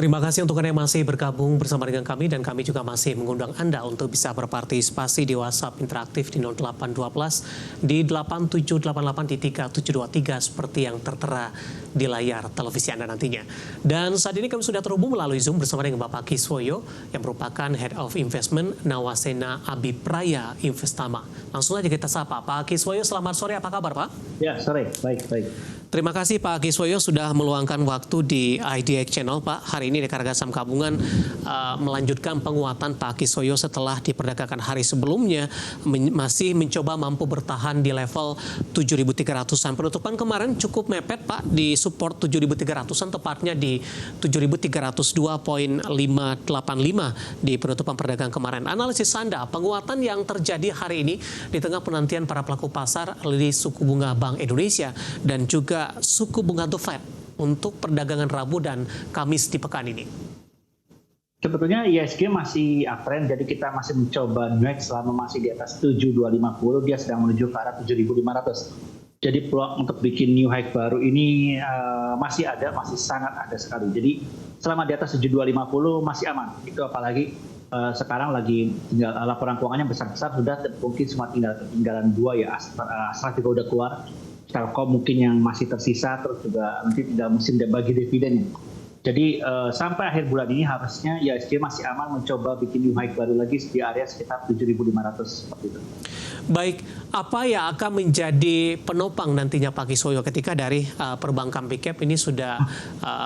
Terima kasih untuk Anda yang masih bergabung bersama dengan kami dan kami juga masih mengundang Anda untuk bisa berpartisipasi di WhatsApp interaktif di 0812 di 8788 di 3723 seperti yang tertera di layar televisi Anda nantinya. Dan saat ini kami sudah terhubung melalui Zoom bersama dengan Bapak Kiswoyo yang merupakan Head of Investment Nawasena Abipraya Investama. Langsung aja kita sapa. Pak Kiswoyo, selamat sore. Apa kabar, Pak? Ya, sore. Baik. Terima kasih Pak Kiswoyo sudah meluangkan waktu di IDX Channel, Pak. Hari ini Rekan Saham Gabungan melanjutkan penguatan Pak Kiswoyo setelah diperdagangkan hari sebelumnya masih mencoba mampu bertahan di level 7.300-an. Penutupan kemarin cukup mepet, Pak, di support 7.300-an, tepatnya di 7.302,585 di penutupan perdagangan kemarin. Analisis Anda, penguatan yang terjadi hari ini di tengah penantian para pelaku pasar rilis suku bunga Bank Indonesia dan juga suku bunga The Fed untuk perdagangan Rabu dan Kamis di pekan ini? Sebetulnya ISG masih uptrend, jadi kita masih mencoba naik selama masih di atas 7250, dia sedang menuju ke arah 7500. Jadi peluang untuk bikin new high baru ini masih sangat ada sekali. Jadi selama di atas 7250 masih aman. Itu apalagi sekarang lagi tinggal laporan keuangannya besar-besar sudah, mungkin cuma tinggalan dua ya, Astra juga udah keluar. Telkom mungkin yang masih tersisa, terus juga nanti tinggal musim bagi dividennya. Jadi sampai akhir bulan ini harusnya ISG masih aman mencoba bikin new high baru lagi di area sekitar 7.500 seperti itu. Baik, apa yang akan menjadi penopang nantinya Pak Kiswoyo ketika dari perbankan Big Cap ini sudah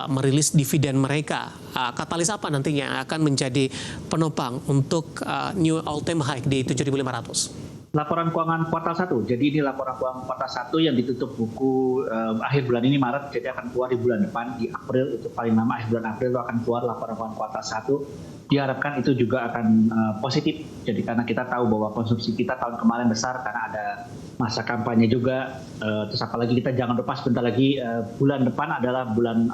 merilis dividen mereka? Katalis apa nantinya yang akan menjadi penopang untuk new all time high di 7.500? Laporan keuangan kuartal 1. Jadi ini laporan keuangan kuartal 1 yang ditutup buku akhir bulan ini Maret, jadi akan keluar di bulan depan di April, itu paling lama akhir bulan April itu akan keluar laporan keuangan kuartal 1. Diharapkan itu juga akan positif. Jadi karena kita tahu bahwa konsumsi kita tahun kemarin besar karena ada masa kampanye juga. Terus apalagi kita jangan lupa sebentar lagi bulan depan adalah bulan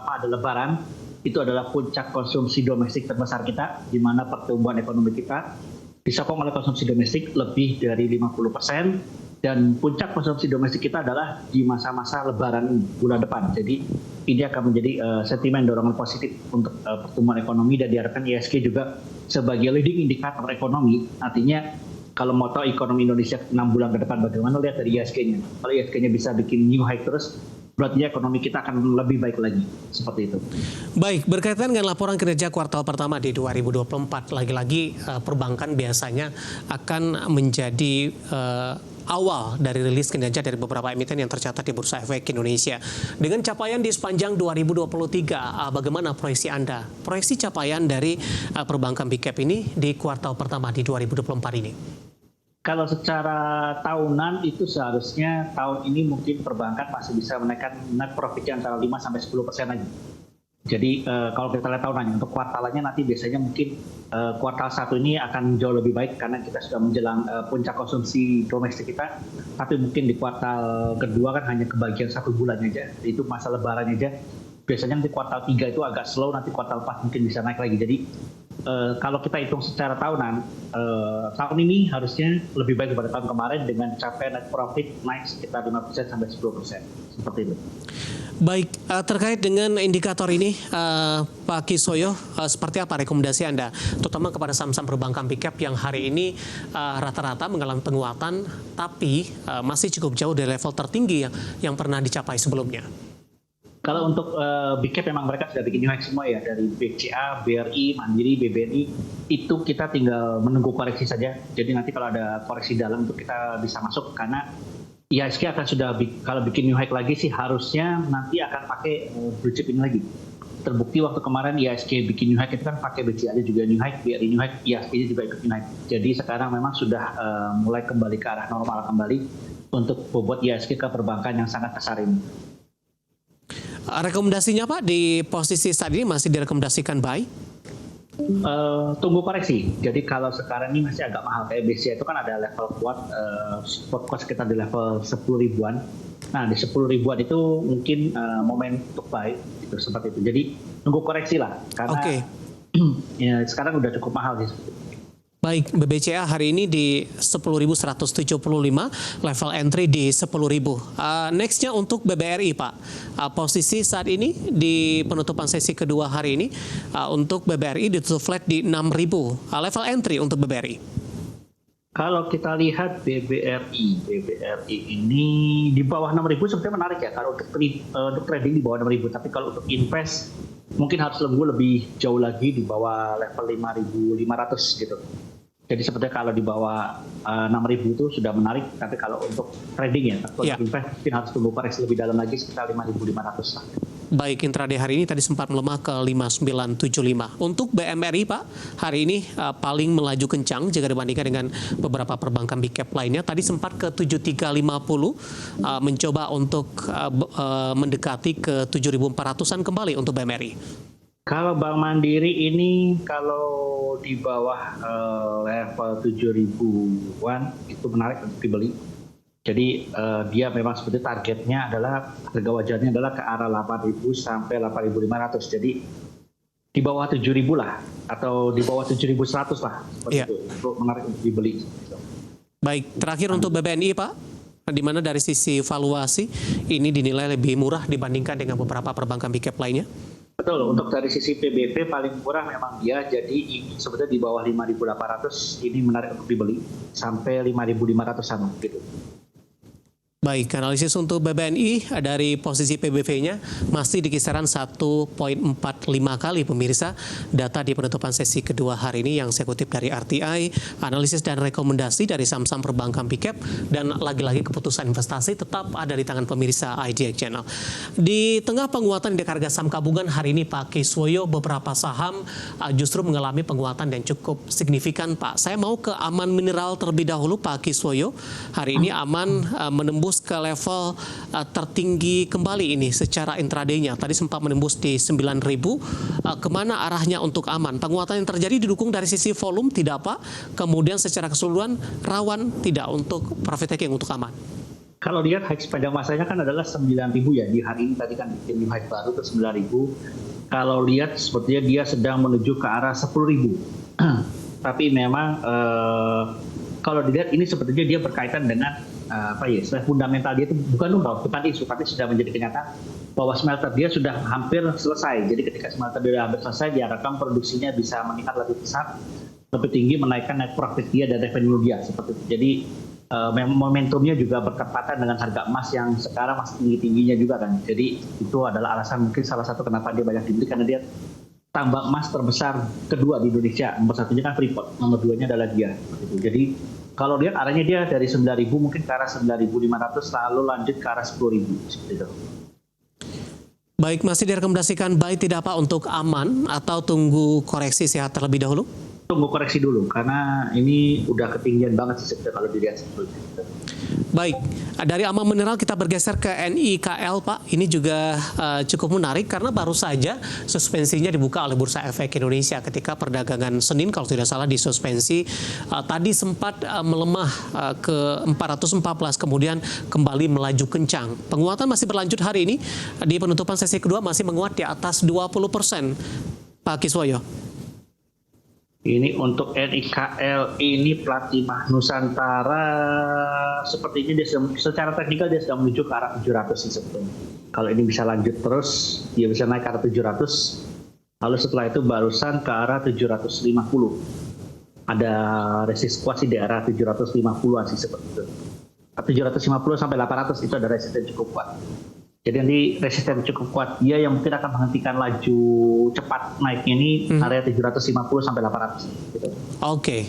ada Lebaran. Itu adalah puncak konsumsi domestik terbesar kita, di mana pertumbuhan ekonomi kita disokong oleh konsumsi domestik lebih dari 50%, dan puncak konsumsi domestik kita adalah di masa-masa Lebaran bulan depan. Jadi ini akan menjadi sentimen dorongan positif untuk pertumbuhan ekonomi, dan diharapkan ISG juga sebagai leading indikator ekonomi. Artinya kalau mau tahu ekonomi Indonesia 6 bulan ke depan bagaimana, lihat dari ISG-nya. Kalau ISG-nya bisa bikin new high terus, berarti ekonomi kita akan lebih baik lagi, seperti itu. Baik, berkaitan dengan laporan kinerja kuartal pertama di 2024, lagi-lagi perbankan biasanya akan menjadi awal dari rilis kinerja dari beberapa emiten yang tercatat di Bursa Efek Indonesia. Dengan capaian di sepanjang 2023, bagaimana proyeksi Anda? Proyeksi capaian dari perbankan Big Cap ini di kuartal pertama di 2024 ini? Kalau secara tahunan itu seharusnya tahun ini mungkin perbankan masih bisa menaikkan net profitnya antara 5-10% lagi. Jadi kalau kita lihat tahunannya, untuk kuartalannya nanti biasanya mungkin kuartal 1 ini akan jauh lebih baik karena kita sudah menjelang puncak konsumsi domestik kita. Tapi mungkin di kuartal kedua kan hanya kebagian 1 bulan aja, itu masa lebaran aja. Biasanya nanti kuartal 3 itu agak slow, nanti kuartal 4 mungkin bisa naik lagi. Jadi kalau kita hitung secara tahunan, tahun ini harusnya lebih baik daripada tahun kemarin dengan capaian net profit naik sekitar 5-10%. Seperti itu. Baik, terkait dengan indikator ini, Pak Kiswoyo, seperti apa rekomendasi Anda, terutama kepada saham-saham perbankan Big Cap yang hari ini rata-rata mengalami penguatan, tapi masih cukup jauh dari level tertinggi yang pernah dicapai sebelumnya? Kalau untuk Big Cap memang mereka sudah bikin new high semua ya, dari BCA, BRI, Mandiri, BBNI, itu kita tinggal menunggu koreksi saja. Jadi nanti kalau ada koreksi dalam itu kita bisa masuk, karena IHSG akan sudah, kalau bikin new high lagi sih harusnya nanti akan pakai blue chip ini lagi. Terbukti waktu kemarin IHSG bikin new high itu kan pakai BCA juga new high, BRI new high, IHSG juga ikut new high. Jadi sekarang memang sudah mulai kembali ke arah normal kembali untuk bobot IHSG ke perbankan yang sangat besar ini. Rekomendasinya Pak di posisi saat ini masih direkomendasikan buy? Tunggu koreksi. Jadi kalau sekarang ini masih agak mahal, kayak BCA itu kan ada level kuat, support cost sekitar di level 10 ribuan. Nah di 10 ribuan itu mungkin momen untuk buy, gitu, seperti itu. Jadi tunggu koreksi lah, karena ya, sekarang udah cukup mahal sih. Baik, BBCA hari ini di 10.175, level entry di 10.000. Nextnya untuk BBRI, Pak. Posisi saat ini di penutupan sesi kedua hari ini, untuk BBRI ditutup flat di 6.000. Level entry untuk BBRI. Kalau kita lihat BBRI ini di bawah 6.000 sebenarnya menarik ya. Kalau untuk trading di bawah 6.000, tapi kalau untuk invest mungkin harus lebih jauh lagi di bawah level 5.500 gitu. Jadi sepertinya kalau di bawah 6.000 itu sudah menarik, tapi kalau untuk trading ya, kalau untuk invest mungkin harus tunggu koreksi lebih dalam lagi sekitar 5.500 lah. Baik, intraday hari ini tadi sempat melemah ke 5.975. Untuk BMRI, Pak, hari ini paling melaju kencang jika dibandingkan dengan beberapa perbankan big cap lainnya. Tadi sempat ke 7.350, mencoba untuk mendekati ke 7.400-an kembali untuk BMRI. Kalau Bank Mandiri ini kalau di bawah level 7.000-an itu menarik untuk dibeli. Jadi dia memang seperti targetnya adalah harga wajarnya adalah ke arah 8.000 sampai 8.500. Jadi di bawah 7.000 lah atau di bawah 7.100 lah seperti itu untuk menarik untuk dibeli. Baik, terakhir untuk BBNI, Pak, di mana dari sisi valuasi ini dinilai lebih murah dibandingkan dengan beberapa perbankan big cap lainnya. Betul, untuk dari sisi PBP paling murah memang dia, jadi ini sebetulnya di bawah 5.800 ini menarik untuk dibeli sampai 5.500-an gitu. Baik, analisis untuk BBNI dari posisi PBV-nya masih di kisaran 1,45 kali pemirsa. Data di penutupan sesi kedua hari ini yang saya kutip dari RTI, analisis dan rekomendasi dari saham-saham perbankan big cap, dan lagi-lagi keputusan investasi tetap ada di tangan pemirsa IDX Channel. Di tengah penguatan indeks harga saham gabungan hari ini, Pak Kiswoyo, beberapa saham justru mengalami penguatan dan cukup signifikan, Pak. Saya mau ke Aman Mineral terlebih dahulu, Pak Kiswoyo. Hari ini Aman menembus ke level tertinggi kembali ini secara intraday-nya. Tadi sempat menembus di 9.000. Kemana arahnya untuk Aman? Penguatan yang terjadi didukung dari sisi volume, tidak Pak? Kemudian secara keseluruhan rawan tidak untuk profit taking untuk Aman? Kalau lihat high sepanjang masanya kan adalah 9.000 ya. Di hari ini tadi kan bikin new high baru ke 9.000. Kalau lihat sepertinya dia sedang menuju ke arah 10.000. Tapi memang kalau dilihat ini sepertinya dia berkaitan dengan fundamental dia itu bukan nunggal, tapi sudah menjadi kenyataan bahwa smelter dia sudah hampir selesai. Jadi ketika smelter dia hampir selesai, diharapkan produksinya bisa meningkat lebih besar, lebih tinggi, menaikkan net profit dia dan revenue dia seperti itu. Jadi momentumnya juga bertepatan dengan harga emas yang sekarang masih tinggi-tingginya juga kan. Jadi itu adalah alasan mungkin salah satu kenapa dia banyak dibeli, karena dia tambang emas terbesar kedua di Indonesia. Nomor satunya kan Freeport, nomor duanya adalah dia. Jadi kalau lihat arahnya dia dari 9.000 mungkin ke arah 9.500 lalu lanjut ke arah 10.000 seperti itu. Baik, masih direkomendasikan buy tidak Pak untuk Aman atau tunggu koreksi sehat terlebih dahulu? Tunggu koreksi dulu karena ini udah ketinggian banget sih sebetulnya kalau dilihat sebetulnya. Baik, dari Aman Mineral kita bergeser ke NIKL, Pak. Ini juga cukup menarik karena baru saja suspensinya dibuka oleh Bursa Efek Indonesia ketika perdagangan Senin kalau tidak salah disuspensi. Tadi sempat melemah ke 414, kemudian kembali melaju kencang. Penguatan masih berlanjut hari ini. Di penutupan sesi kedua masih menguat di atas 20%. Pak Kiswoyo. Ini untuk NIKL ini plat 5 Nusantara sepertinya dia secara teknikal dia sudah menuju ke arah 700 sih sebetulnya. Kalau ini bisa lanjut terus dia bisa naik ke arah 700. Lalu setelah itu barusan ke arah 750. Ada resist kuat sih di arah 750-an sih seperti itu. 750 sampai 800 itu ada resisten cukup kuat. Jadi nanti resisten cukup kuat dia yang mungkin akan menghentikan laju cepat naik ini area 750 sampai 800 gitu. Oke.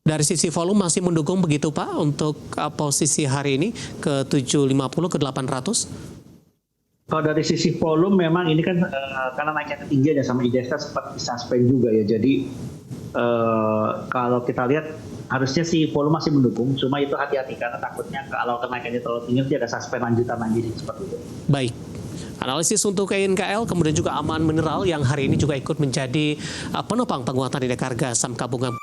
Dari sisi volume masih mendukung begitu Pak untuk posisi hari ini ke 750 ke 800? Kalau dari sisi volume memang ini kan karena naiknya ketinggian ya sama IDX sempat disuspend juga ya. Jadi kalau kita lihat harusnya sih volume masih mendukung, cuma itu hati-hati karena takutnya kalau kenaikannya terlalu tinggi dia ada suspend lanjutan lagi seperti itu. Baik. Analisis untuk NIKL kemudian juga Aman Mineral yang hari ini juga ikut menjadi penopang penguatan indeks harga saham gabungan.